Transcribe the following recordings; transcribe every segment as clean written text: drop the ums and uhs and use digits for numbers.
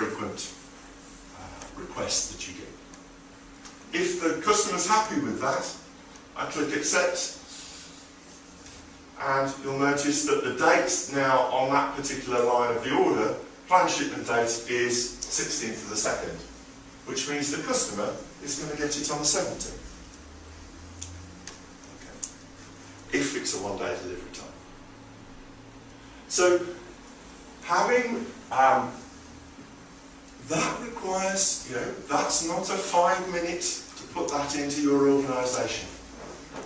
frequent requests that you get. If the customer's happy with that, I click accept, and you'll notice that the date now on that particular line of the order, planned shipment date, is 16th of the 2nd, which means the customer is going to get it on the 17th. Okay. If it's a one-day delivery time. So, having that requires, that's not a 5 minutes to put that into your organisation.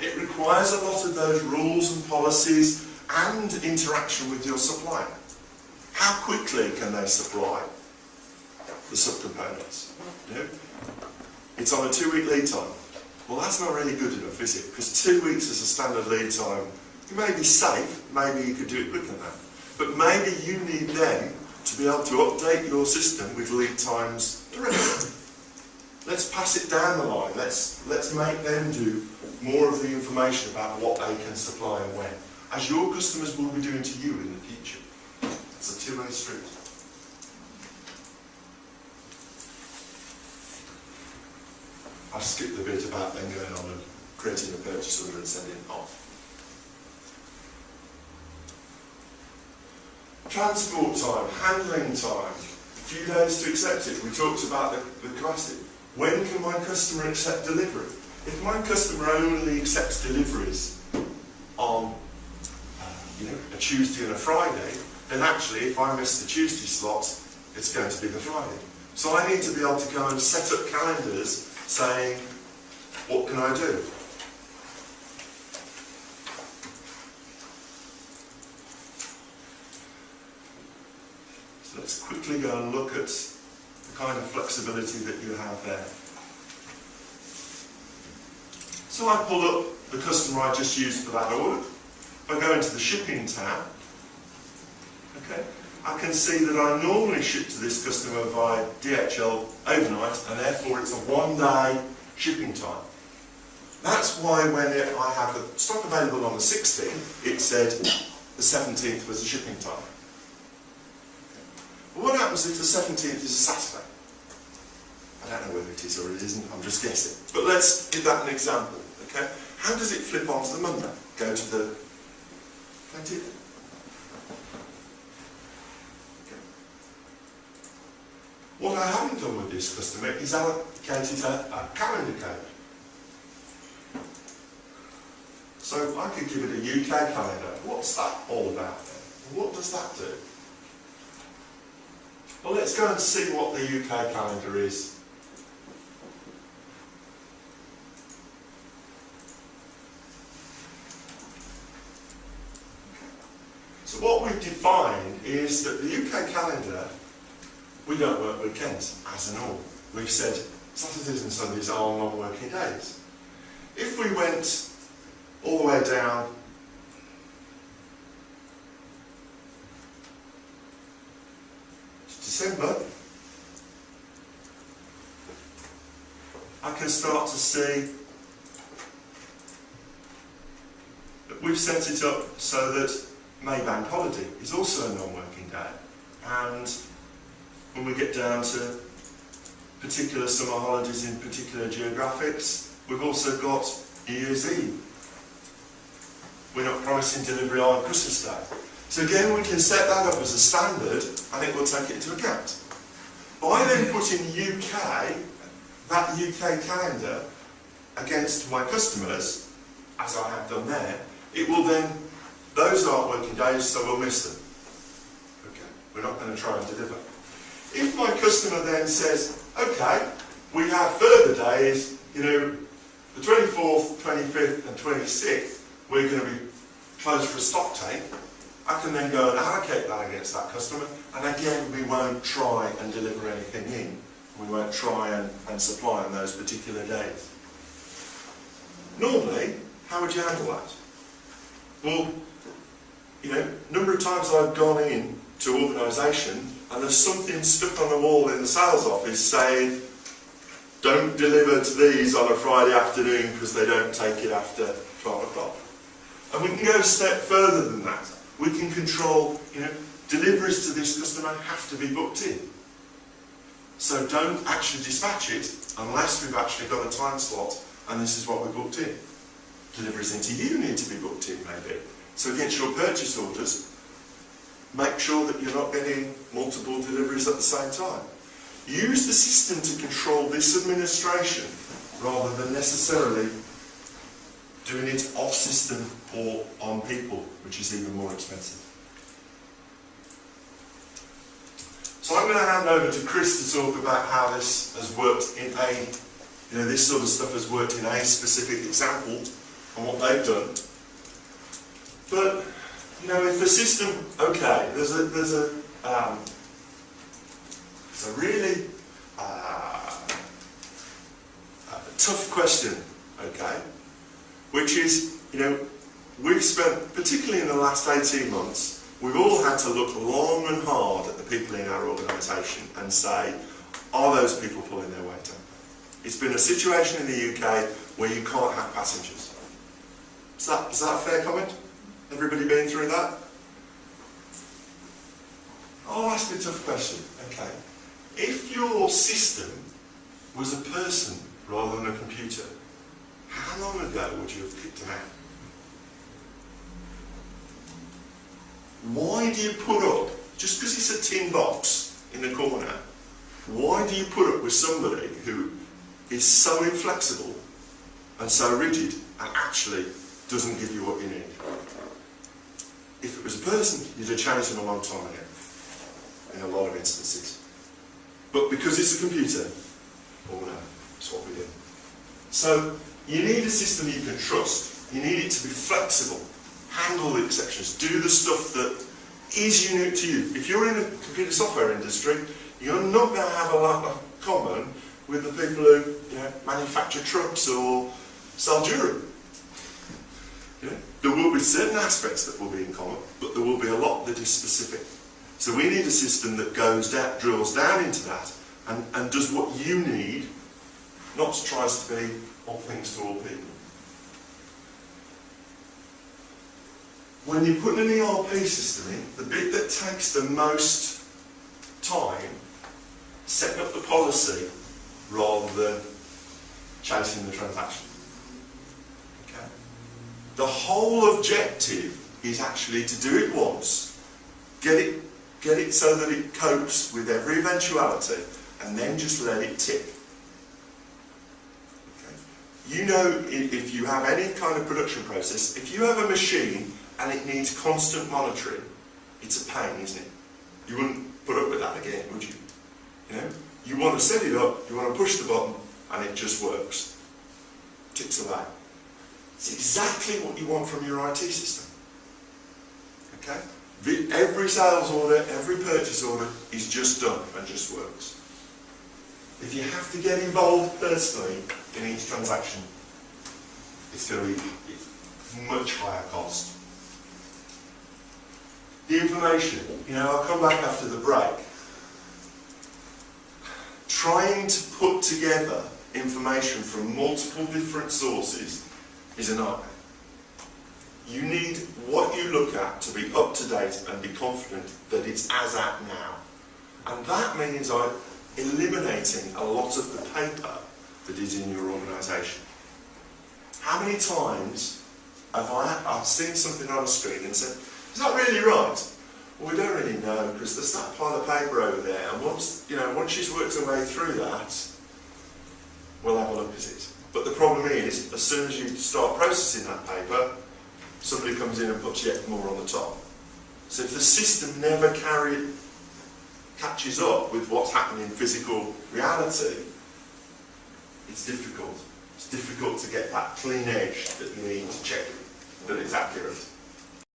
It requires a lot of those rules and policies and interaction with your supplier. How quickly can they supply the subcomponents? It's on a 2-week lead time. Well, that's not really good enough, is it? Because 2 weeks is a standard lead time. You may be safe, maybe you could do it quicker than that. But maybe you need them to be able to update your system with lead times directly. Let's pass it down the line. Let's make them do more of the information about what they can supply and when, as your customers will be doing to you in the future. It's a two-way street. I've skipped the bit about then going on and creating a purchase order and sending it off. Transport time, handling time, a few days to accept it. We talked about the capacity. When can my customer accept delivery? If my customer only accepts deliveries on a Tuesday and a Friday, then actually if I miss the Tuesday slot, it's going to be the Friday. So I need to be able to go and set up calendars saying, what can I do? So let's quickly go and look at the kind of flexibility that you have there. So I pull up the customer I just used for that order. If I go into the shipping tab, okay, I can see that I normally ship to this customer via DHL overnight, and therefore it's a one-day shipping time. That's why when I have the stock available on the 16th, it said the 17th was the shipping time. But what happens if the 17th is a Saturday? I don't know whether it is or it isn't, I'm just guessing. But let's give that an example, okay? How does it flip onto the Monday? Go to the 20th. Okay. What I haven't done with this customer is allocated a calendar code. So I could give it a UK calendar. What's that all about then? What does that do? Well, let's go and see what the UK calendar is. So what we've defined is that the UK calendar, we don't work weekends, as a norm. We've said Saturdays and Sundays are non-working days. If we went all the way down to December, I can start to see that we've set it up so that May Bank Holiday is also a non-working day, and when we get down to particular summer holidays in particular geographics, we've also got New Year's Eve. We're not promising delivery on Christmas Day. So again, we can set that up as a standard and it will take it into account. By then putting that UK calendar against my customers, as I have done there, it will then, those aren't working days, so we'll miss them. Okay, we're not going to try and deliver. If my customer then says, okay, we have further days, the 24th, 25th and 26th, we're going to be closed for a stock take, I can then go and allocate that against that customer, and again, we won't try and deliver anything in. We won't try and supply on those particular days. Normally, how would you handle that? Well, number of times I've gone in to organisation and there's something stuck on the wall in the sales office saying, don't deliver to these on a Friday afternoon because they don't take it after 12 o'clock. And we can go a step further than that. We can control, deliveries to this customer have to be booked in. So don't actually dispatch it unless we've actually got a time slot and this is what we booked in. Deliveries into you need to be booked in maybe. So against your purchase orders, make sure that you're not getting multiple deliveries at the same time. Use the system to control this administration rather than necessarily doing it off system or on people, which is even more expensive. So I'm going to hand over to Chris to talk about how this has worked in this sort of stuff has worked in a specific example and what they've done. But, if the system, okay, there's a really tough question, okay, which is, we've spent, particularly in the last 18 months, we've all had to look long and hard at the people in our organisation and say, are those people pulling their weight up? It's been a situation in the UK where you can't have passengers. Is that a fair comment? Everybody been through that? I'll ask a tough question, okay. If your system was a person rather than a computer, how long ago would you have kicked them out? Why do you put up, just because it's a tin box in the corner, why do you put up with somebody who is so inflexible and so rigid and actually doesn't give you what you need? If it was a person, you'd have changed them a long time ago, in a lot of instances. But because it's a computer, oh no, that's what we do. So, you need a system you can trust. You need it to be flexible, handle the exceptions, do the stuff that is unique to you. If you're in a computer software industry, you're not going to have a lot of common with the people who manufacture trucks or sell jewellery. There will be certain aspects that will be in common, but there will be a lot that is specific. So we need a system that goes down, drills down into that and does what you need, not tries to be all things to all people. When you put an ERP system in, the bit that takes the most time, setting up the policy rather than chasing the transaction. Okay? The whole objective is actually to do it once, get it so that it copes with every eventuality, and then just let it tick. Okay? If you have any kind of production process, if you have a machine and it needs constant monitoring, it's a pain, isn't it? You wouldn't put up with that again, would you? You want to set it up, you want to push the button, and it just works. Ticks away. It's exactly what you want from your IT system. Okay? Every sales order, every purchase order is just done and just works. If you have to get involved personally in each transaction, it's going to be much higher cost. The information, I'll come back after the break. Trying to put together information from multiple different sources is a nightmare. You need what you look at to be up to date and be confident that it's as at now. And that means eliminating a lot of the paper that is in your organisation. How many times have I've seen something on a screen and said, is that really right? Well, we don't really know because there's that pile of paper over there, and once she's worked her way through that, we'll have a look at it. But the problem is, as soon as you start processing that paper, somebody comes in and puts yet more on the top. So if the system never catches up with what's happening in physical reality, it's difficult. It's difficult to get that clean edge that you need to check that it's accurate.